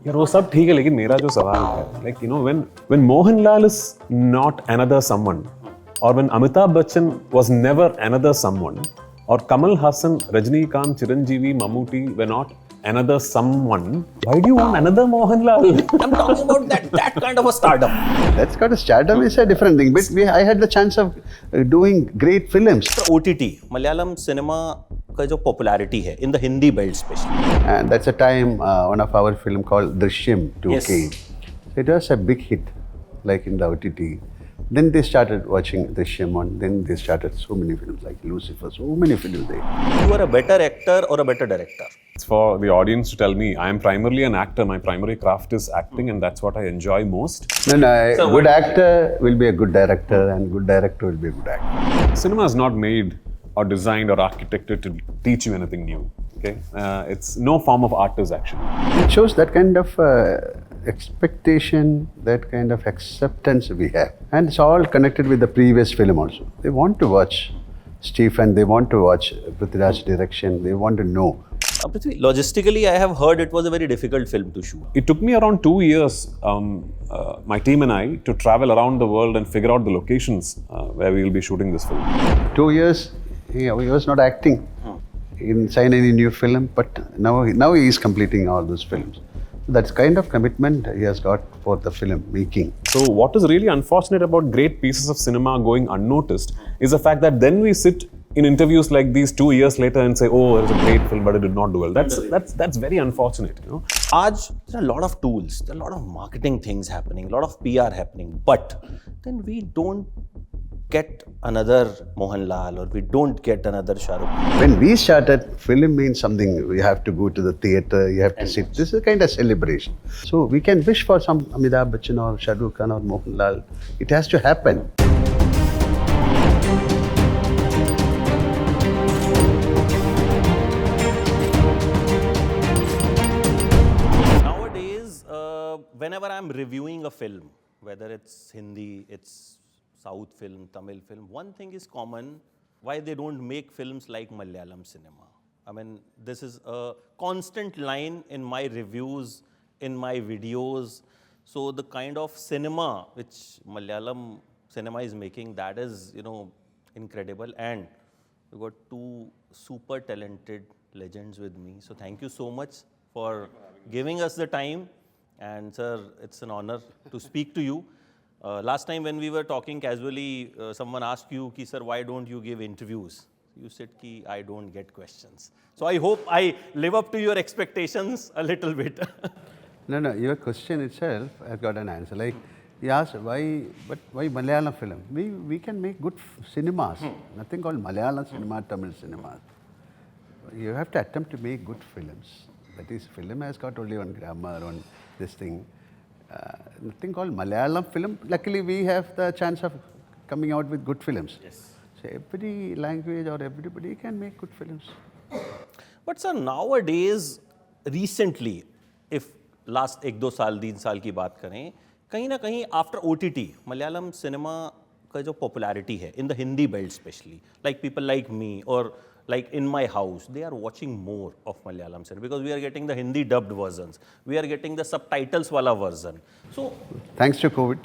यार वो सब ठीक है लेकिन मेरा जो सवाल है like you know when Mohanlal is not another someone or when Amitabh Bachchan was never another someone or Kamal Hassan, Rajnikant, Chiranjeevi, Mammootty were not another someone, why do you want another Mohanlal? I'm talking about that kind of a stardom. That's got a stardom is a different thing. But I had the chance of doing great films. OTT, Malayalam Cinema का जो popularity है in the Hindi belt especially. And that's a time one of our film called Drishyam 2K. Yes. So it was a big hit, like in the OTT. Then they started watching Drishyam on. Then they started so many films like Lucifer, so many films there. You are a better actor or a better director? It's for the audience to tell me. I am primarily an actor. My primary craft is acting and that's what I enjoy most. No, a good actor will be a good director and good director will be a good actor. Cinema is not made or designed or architected to teach you anything new. Okay, it's no form of art is actually. It shows that kind of expectation, that kind of acceptance we have. And it's all connected with the previous film also. They want to watch Stephen, they want to watch Prithviraj direction, they want to know. Prithvi, logistically, I have heard it was a very difficult film to shoot. It took me around 2 years, my team and I, to travel around the world and figure out the locations where we will be shooting this film. 2 years, he was not acting in sign any new film, but now he is completing all those films. That's kind of commitment he has got for the film making. So what is really unfortunate about great pieces of cinema going unnoticed is the fact that then we sit in interviews like these 2 years later and say, oh, it was a great film, but it did not do well. That's very unfortunate, you know. Aaj, there are a lot of tools, there are a lot of marketing things happening, a lot of PR happening, but then we don't get another Mohan Lal or we don't get another Shahrukh. When we started, film means something. We have to go to the theatre, you have to sit. This is a kind of celebration. So we can wish for some Amitabh Bachchan or Shahrukh Khan or Mohan Lal. It has to happen. Nowadays, whenever I'm reviewing a film, whether it's Hindi, it's South film, Tamil film, one thing is common, why they don't make films like Malayalam Cinema. I mean, this is a constant line in my reviews, in my videos. So the kind of cinema which Malayalam Cinema is making, that is, you know, incredible. And we've got two super talented legends with me. So thank you so much for giving us the time. And sir, it's an honor to speak to you. Last time when we were talking casually, someone asked you, ki, sir, why don't you give interviews? You said, ki, I don't get questions. So I hope I live up to your expectations a little bit. No, your question itself has got an answer. Like, he asked, why Malayalam film? We can make good cinemas. Nothing called Malayalam cinema, Tamil cinema. You have to attempt to make good films. That is, film has got only one grammar, one this thing. Nothing called Malayalam film. Luckily, we have the chance of coming out with good films. Yes. So every language or everybody can make good films. But sir, nowadays, recently, if last 1-2 साल 3 साल की बात करें, कहीं ना कहीं after OTT, Malayalam cinema का जो popularity है, in the Hindi belt especially, like people like me or like in my house, they are watching more of Malayalam cinema because we are getting the Hindi dubbed versions. We are getting the subtitles wala version. So, thanks to COVID.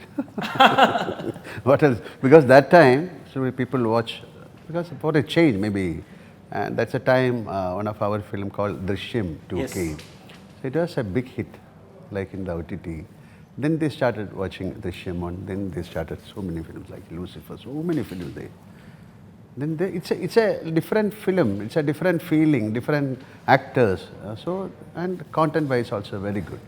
What else? Because that time, so many people watch, because for a change maybe, and that's a time one of our film called Drishyam 2K. Yes. So it was a big hit, like in the OTT. Then they started watching Drishyam on. Then they started so many films like Lucifer, so many films there. Then it's a different film, it's a different feeling, different actors. And content-wise also very good.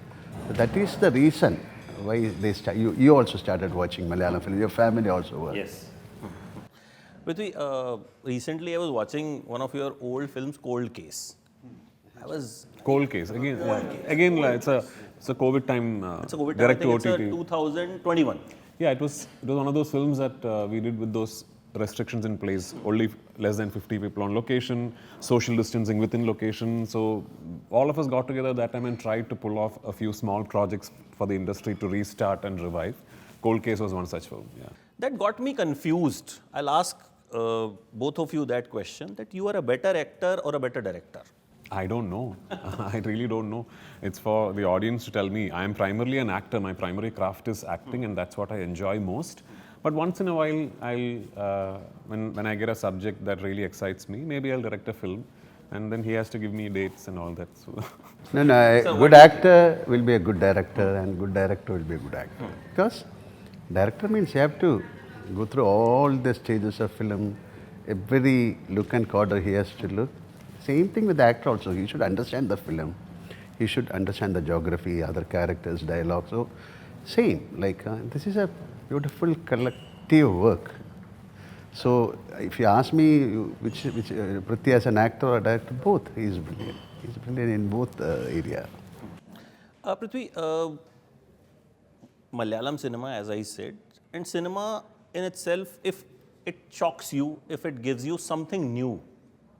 So that is the reason why they you also started watching Malayalam film. Your family also was. yes. Prithvi, recently I was watching one of your old films, Cold Case. Cold Case again. It's a COVID time. It's a COVID time. Direct I think to it's OTT. 2021. Yeah, it was one of those films that we did with those restrictions in place, only less than 50 people on location, social distancing within location. So all of us got together that time and tried to pull off a few small projects for the industry to restart and revive. Cold Case was one such film. Yeah. That got me confused. I'll ask both of you that question, that you are a better actor or a better director? I don't know. I really don't know. It's for the audience to tell me. I am primarily an actor. My primary craft is acting, and that's what I enjoy most. But once in a while, when I get a subject that really excites me, maybe I'll direct a film, and then he has to give me dates and all that. So No, no, a good actor will be a good director, and good director will be a good actor. Because director means you have to go through all the stages of film, every look and corner he has to look. Same thing with the actor also. He should understand the film. He should understand the geography, other characters, dialogue. So, same. Like this is a beautiful collective work. So, if you ask me which Prithvi as an actor or director, both. He is brilliant. He is brilliant in both areas. Prithvi, Malayalam cinema, as I said, and cinema in itself, if it shocks you, if it gives you something new,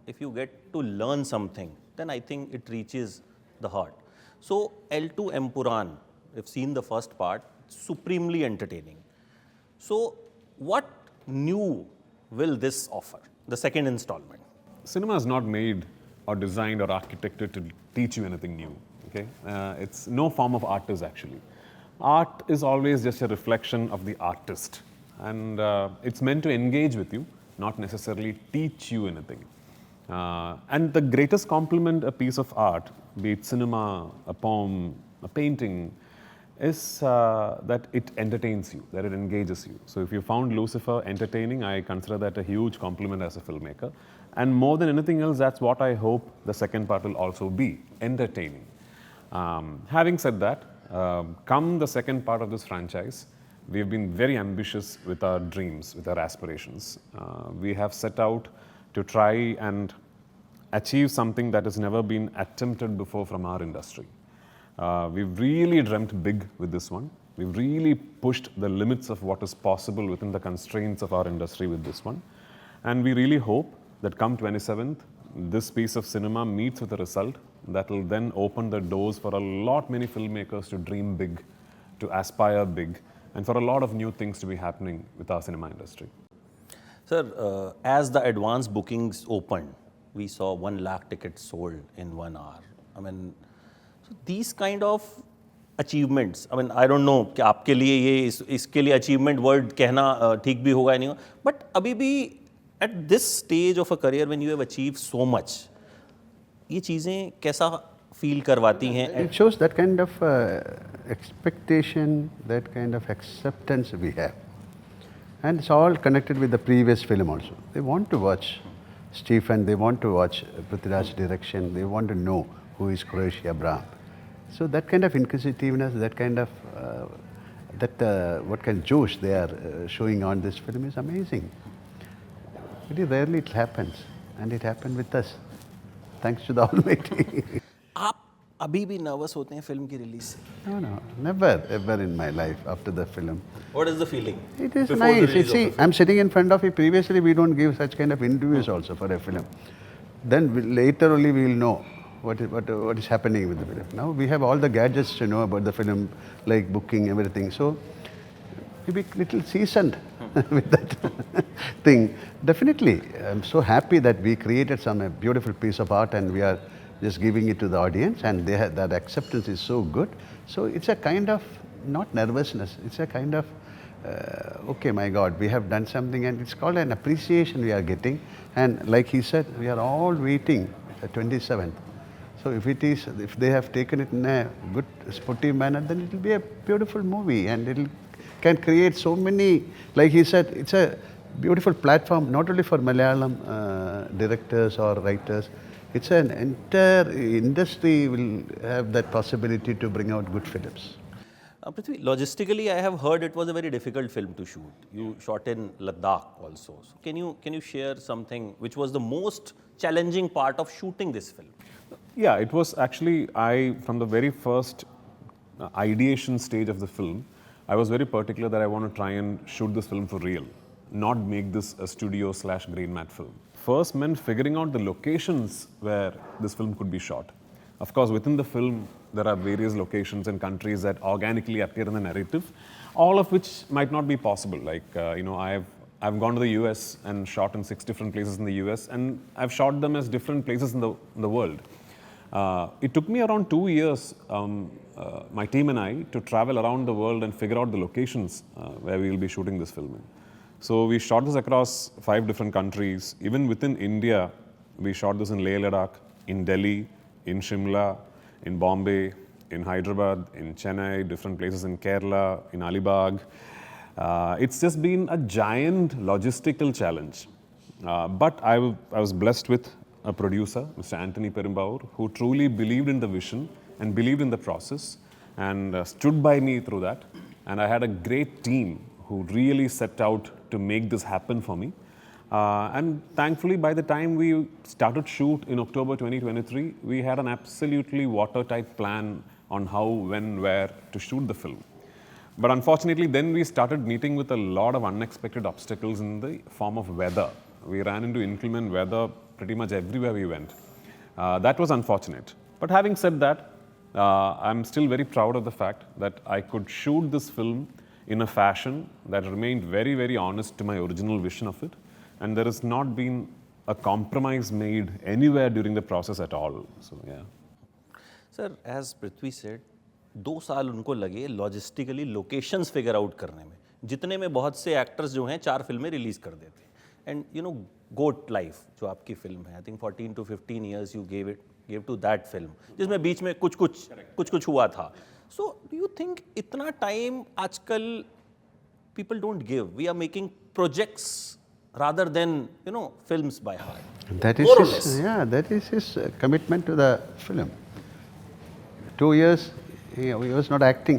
if you get to learn something, then I think it reaches the heart. So L2 Empuraan, we've seen the first part, supremely entertaining. So what new will this offer, the second installment? cinema is not made or designed or architected to teach you anything new. Okay, it's no form of art is actually. Art is always just a reflection of the artist, and it's meant to engage with you, not necessarily teach you anything. And the greatest compliment a piece of art, be it cinema, a poem, a painting, is that it entertains you, that it engages you. So if you found Lucifer entertaining, I consider that a huge compliment as a filmmaker. And more than anything else, that's what I hope the second part will also be, entertaining. Having said that, come the second part of this franchise, we've been very ambitious with our dreams, with our aspirations. We have set out to try and achieve something that has never been attempted before from our industry. We've really dreamt big with this one. We've really pushed the limits of what is possible within the constraints of our industry with this one. And we really hope that come 27th, this piece of cinema meets with a result that will then open the doors for a lot many filmmakers to dream big, to aspire big, and for a lot of new things to be happening with our cinema industry. Sir, as the advance bookings opened, we saw 1 lakh tickets sold in 1 hour. I mean, so these kind of achievements, I mean, I don't know कि आपके लिए ये इसके लिए achievement word कहना ठीक भी होगा या नहीं होगा, but अभी भी at this stage of a career when you have achieved so much, ये चीजें कैसा feel करवाती हैं? It shows that kind of expectation, that kind of acceptance we have. And it's all connected with the previous film also. They want to watch Stephen, they want to watch Prithviraj's direction, they want to know who is Qureshi Abraham. So that kind of inquisitiveness, that kind of, what kind of Josh they are showing on this film is amazing. Very rarely it happens, and it happened with us, thanks to the Almighty. आप अभी भी nervous होते हैं film की release से? No, never, ever in my life after the film. What is the feeling? It is before the nice. You release of see, the film? I'm sitting in front of it. Previously, we don't give such kind of interviews also for a film. Then later only we will know what is happening with the film. Now we have all the gadgets to know about the film, like booking, everything. So we be little seasoned with that thing. Definitely, I'm so happy that we created some beautiful piece of art and we are just giving it to the audience, and they have, that acceptance is so good. So it's a kind of, not nervousness, it's a kind of, okay, my God, we have done something, and it's called an appreciation we are getting. And like he said, we are all waiting the 27th. So if they have taken it in a good sportive manner, then it will be a beautiful movie, and it can create so many, like he said, it's a beautiful platform, not only for Malayalam directors or writers. It's an entire industry will have that possibility to bring out good films. Prithvi, logistically, I have heard it was a very difficult film to shoot. You shot in Ladakh also. So can you share something which was the most challenging part of shooting this film? Yeah, it was actually, from the very first ideation stage of the film, I was very particular that I want to try and shoot this film for real, not make this a studio/green mat film. First meant figuring out the locations where this film could be shot. Of course, within the film, there are various locations and countries that organically appear in the narrative, all of which might not be possible. Like, I've gone to the US and shot in 6 different places in the US, and I've shot them as different places in the world. It took me around 2 years, my team and I, to travel around the world and figure out the locations where we will be shooting this film in. So we shot this across 5 different countries. Even within India, we shot this in Leh Ladakh, in Delhi, in Shimla, in Bombay, in Hyderabad, in Chennai, different places in Kerala, in Alibag. It's just been a giant logistical challenge. But I was blessed with a producer, Mr. Anthony Perumbavoor, who truly believed in the vision and believed in the process and stood by me through that. And I had a great team who really set out to make this happen for me. And thankfully, by the time we started shoot in October 2023, we had an absolutely watertight plan on how, when, where to shoot the film. But unfortunately, then we started meeting with a lot of unexpected obstacles in the form of weather. We ran into inclement weather pretty much everywhere we went. That was unfortunate. But having said that, I'm still very proud of the fact that I could shoot this film in a fashion that remained very, very honest to my original vision of it. And there has not been a compromise made anywhere during the process at all. So, yeah. Sir, as Prithvi said, 2 साल उनको लगे logistically locations figure out करने में, जितने में बहुत से actors जो हैं 4 फिल्में रिलीज कर देते हैं. And you know goat life जो आपकी फिल्म है, I think 14 to 15 years you gave to that film, जिसमें बीच में कुछ हुआ था. सो डू यू थिंक इतना टाइम आजकल people don't give? We are making projects rather than films by heart. That is More or his, less. yeah, that is his commitment to the film. 2 years he was not acting.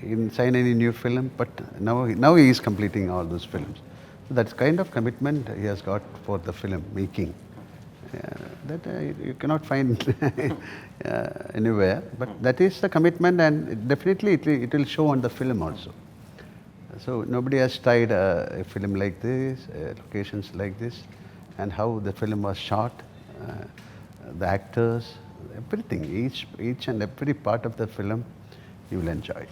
He didn't sign any new film, but now he is completing all those films. So that's kind of commitment he has got for the film making. That you cannot find anywhere. But that is the commitment, and definitely it will show on the film also. So nobody has tried a film like this, locations like this, and how the film was shot, the actors, everything, each and every part of the film, you will enjoy.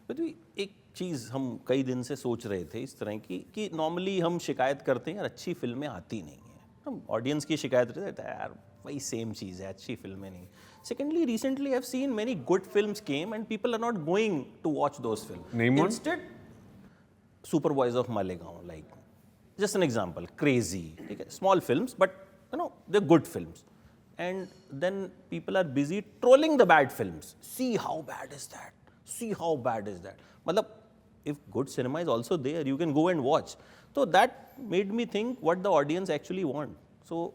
But एक चीज़ हम कई दिन से सोच रहे थे इस तरह की कि नॉर्मली हम शिकायत करते हैं यार अच्छी फिल्में आती नहीं हैं. हम ऑडियंस की शिकायत रहता है यार वही सेम चीज़ है, अच्छी फिल्में नहीं. Secondly, recently I've seen many good films came and people are not going to watch those films. Name one? Instead, Superboys of Malegaon, like just an example, Crazy, okay? Small films, but they're good films. And then people are busy trolling the bad films. See how bad is that? See how bad is that? Matlab, if good cinema is also there, you can go and watch. So that made me think what the audience actually want. So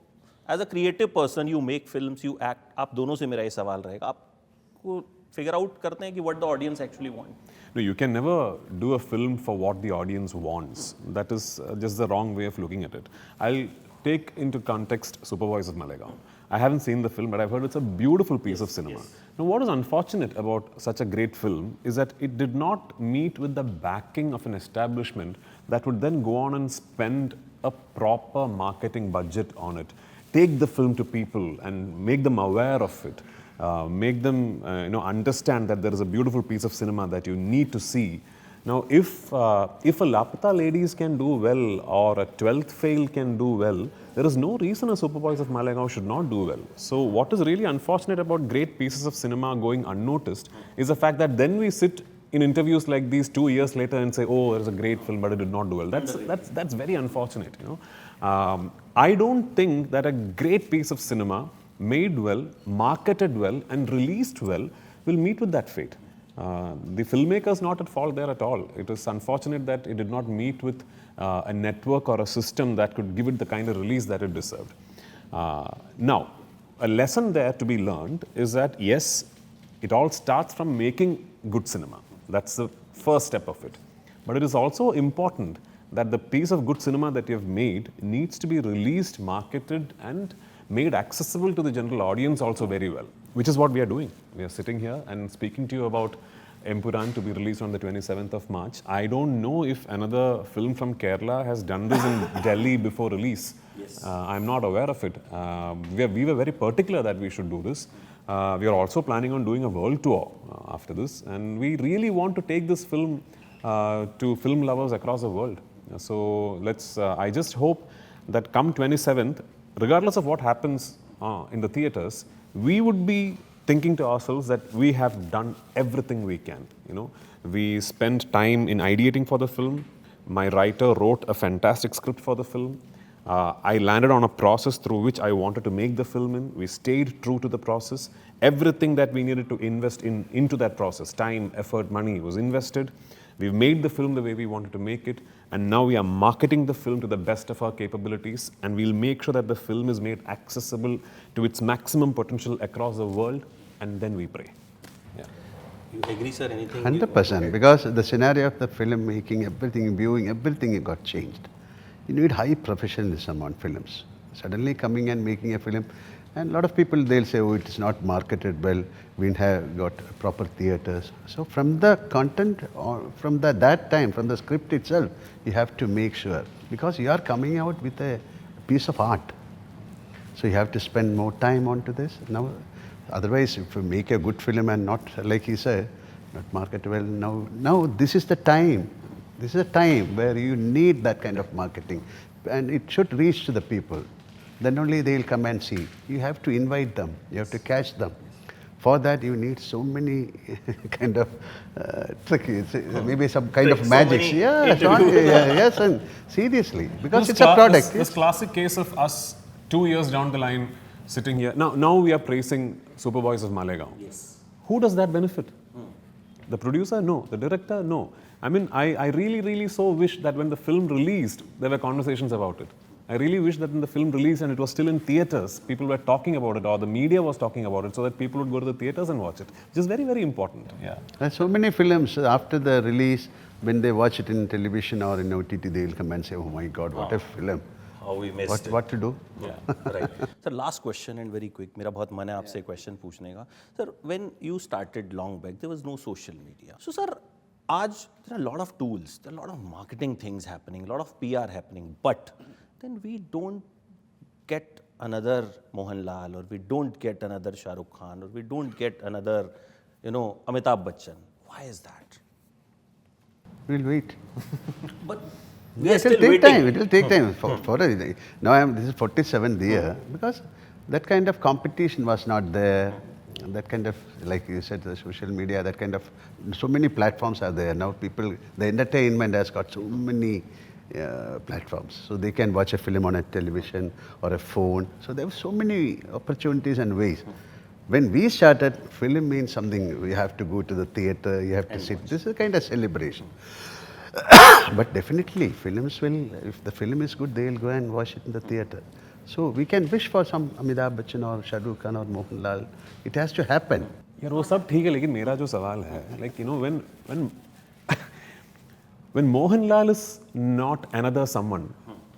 as a creative person, you make films, you act. आप दोनों से मेरा ये सवाल रहेगा, आपको figure out करते हैं कि what the audience actually want. No, you can never do a film for what the audience wants. That is just the wrong way of looking at it. I'll take into context Superboys of Malegaon. I haven't seen the film, but I've heard it's a beautiful piece of cinema. Yes. Now, what is unfortunate about such a great film is that it did not meet with the backing of an establishment that would then go on and spend a proper marketing budget on it. Take the film to people and make them aware of it. Make them understand that there is a beautiful piece of cinema that you need to see. Now, if a Lapata Ladies can do well or a 12th Fail can do well, there is no reason a Superboys of Malegaon should not do well. So what is really unfortunate about great pieces of cinema going unnoticed is the fact that then we sit in interviews like these 2 years later and say, oh, there's a great film, but it did not do well. That's very unfortunate. I don't think that a great piece of cinema made well, marketed well, and released well will meet with that fate. The filmmaker's not at fault there at all. It is unfortunate that it did not meet with a network or a system that could give it the kind of release that it deserved. Now, a lesson there to be learned is that yes, it all starts from making good cinema. That's the first step of it. But it is also important that the piece of good cinema that you have made needs to be released, marketed, and made accessible to the general audience also very well, which is what we are doing. We are sitting here and speaking to you about Empuraan to be released on the 27th of March. I don't know if another film from Kerala has done this in Delhi before release. Yes. I'm not aware of it. We were very particular that we should do this. We are also planning on doing a world tour after this, and we really want to take this film to film lovers across the world. So I just hope that come 27th, regardless of what happens in the theaters, we would be thinking to ourselves that we have done everything we can. You know, we spent time in ideating for the film. My writer wrote a fantastic script for the film. I landed on a process through which I wanted to make the film in. We stayed true to the process. Everything that we needed to invest into that process, time, effort, money, was invested. We've made the film the way we wanted to make it, and now we are marketing the film to the best of our capabilities, and we'll make sure that the film is made accessible to its maximum potential across the world, and then we pray. Yeah. You agree, sir? Anything? 100%, because the scenario of the film making, everything, viewing, everything got changed. You need high professionalism on films. Suddenly coming and making a film, and a lot of people, they'll say, oh, it's not marketed well, we have got proper theaters. So from the content, or from that time, from the script itself, you have to make sure, because you are coming out with a piece of art. So you have to spend more time onto this. Now, otherwise, if you make a good film and not, like he said, not market well, now this is the time. This is a time where you need that kind of marketing, and it should reach to the people. Then only they'll come and see. You have to invite them. You have to catch them. For that, you need so many kind of tricky, maybe some kind of magic. Yes, and seriously, because it's a product. This classic case of us 2 years down the line sitting here. Now we are praising Superboys of Malegaon. Yes. Who does that benefit? The producer? No. The director? No. I mean, I really, really so wish that when the film released, there were conversations about it. I really wish that when the film released and it was still in theaters, people were talking about it, or the media was talking about it, so that people would go to the theaters and watch it, which is very, very important. Yeah. There's so many films after the release, when they watch it in television or in OTT, they'll come and say, oh my God, what a film. How we missed it. What to do? Yeah, right. Sir, last question and very quick. मेरा बहुत मन है आपसे question पूछने का. Sir, when you started long back, there was no social media. So, sir, आज there are a lot of tools, there are a lot of marketing things happening, a lot of PR happening, but then we don't get another Mohan Lal, or we don't get another Shahrukh Khan, or we don't get another, Amitabh Bachchan. Why is that? We'll wait. But It will take time. It will take time. Now this is 47th year, because that kind of competition was not there. That kind of, like you said, the social media, that kind of, so many platforms are there. Now people, the entertainment has got so many platforms. So they can watch a film on a television or a phone. So there were so many opportunities and ways. When we started, film means something, we have to go to the theater, you have to sit. This is a kind of celebration. But definitely, films will, if the film is good, they will go and watch it in the theater. So we can wish for some Amitabh Bachchan or Shahrukh Khan or Mohan Lal. It has to happen. यार वो सब ठीक है, लेकिन मेरा जो सवाल है, like when Mohan Lal is not another someone,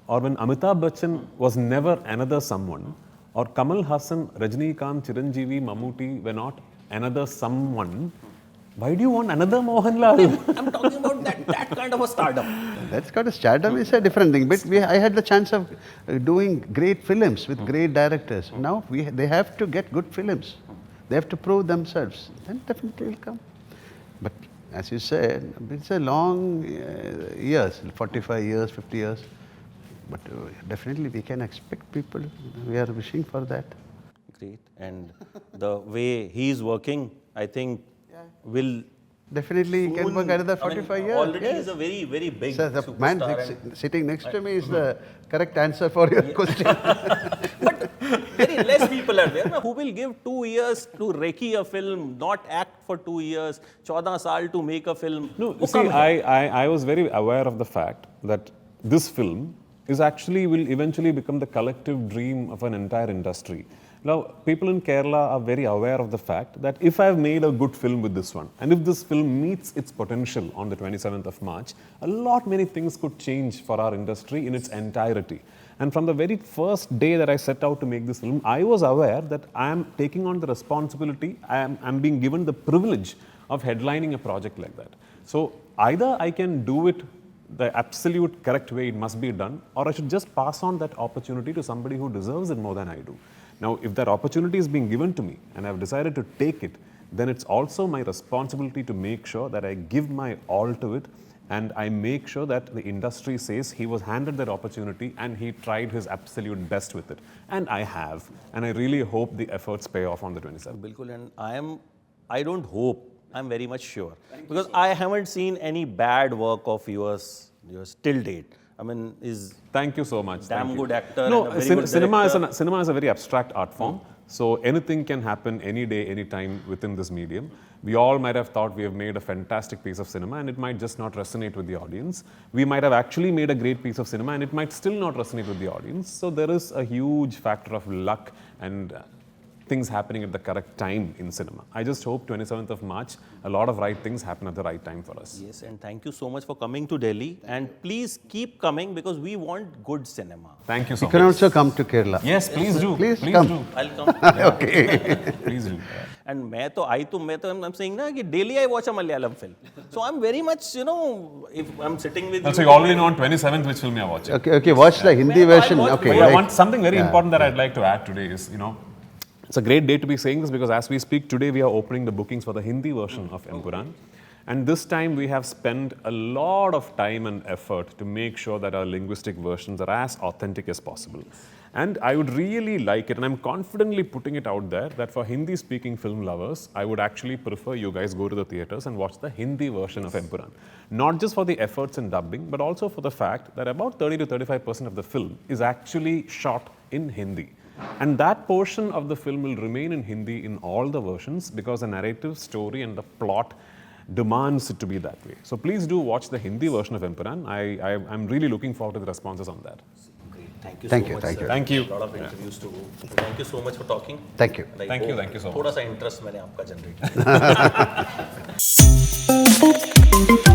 or when Amitabh Bachchan was never another someone, or Kamal Hassan, Rajnikant, Chiranjeevi, Mammootty were not another someone, why do you want another Mohan Lal? I'm talking about that kind of a stardom. That's got a stardom is a different thing. But I had the chance of doing great films with great directors. Now they have to get good films. They have to prove themselves. Then definitely will come. But as you said, it's a long years, 45 years, 50 years. But definitely we can expect people. We are wishing for that. Great. And the way he is working, I think, will definitely he can work another 45 years. Already is a very, very big So the man superstar sitting next to me is the correct answer for your question. But very less people are there who will give 2 years to recce a film, not act for 2 years, 14 saal to make a film. No, you see, I was very aware of the fact that this film is actually will eventually become the collective dream of an entire industry. Now, people in Kerala are very aware of the fact that if I've made a good film with this one, and if this film meets its potential on the 27th of March, many things could change for our industry in its entirety. And from the very first day that I set out to make this film, I was aware that I am taking on the responsibility, I'm being given the privilege of headlining a project like that. So either I can do it the absolute correct way it must be done, or I should just pass on that opportunity to somebody who deserves it more than I do. Now, if that opportunity is being given to me and I've decided to take it, then it's also my responsibility to make sure that I give my all to it and I make sure that the industry says he was handed that opportunity and he tried his absolute best with it. And I have. And I really hope the efforts pay off on the 27th. Bilkul, and I don't hope, I'm very much sure. Because I haven't seen any bad work of yours till date. I mean, Thank you so much. damn good actor. No, and a very good cinema is a very abstract art form. So anything can happen any day, any time within this medium. We all might have thought we have made a fantastic piece of cinema and it might just not resonate with the audience. We might have actually made a great piece of cinema and it might still not resonate with the audience. So there is a huge factor of luck and things happening at the correct time in cinema. I just hope 27th of March, a lot of right things happen at the right time for us. Yes, and thank you so much for coming to Delhi. And please keep coming because we want good cinema. Thank you so You much. can also come to Kerala. Yes, please do. Please come. do. I'll come. Okay. Please do. And I'm saying na कि daily I watch a Malayalam film. So I'm very much, if I'm sitting with So you. you already know on 27th which film you're watching. Okay, watch the Hindi version. Okay. Yeah, something very important that I'd like to add today is, it's a great day to be saying this because as we speak today, we are opening the bookings for the Hindi version of Empuraan. And this time we have spent a lot of time and effort to make sure that our linguistic versions are as authentic as possible. And I would really like it, and I'm confidently putting it out there, that for Hindi-speaking film lovers, I would actually prefer you guys go to the theatres and watch the Hindi version of Empuraan. Not just for the efforts in dubbing, but also for the fact that about 30 to 35% of the film is actually shot in Hindi. And that portion of the film will remain in Hindi in all the versions because the narrative, story and the plot demands it to be that way. So please do watch the Hindi version of Empuraan. I'm really looking forward to the responses on that. Great. Thank you Thank so you, much. thank sir. you. Thank you. A lot of interviews to go. So thank you so much for talking. Thank you. And I Thank you hope so much. थोड़ा सा interest मैंने आपका generate किया.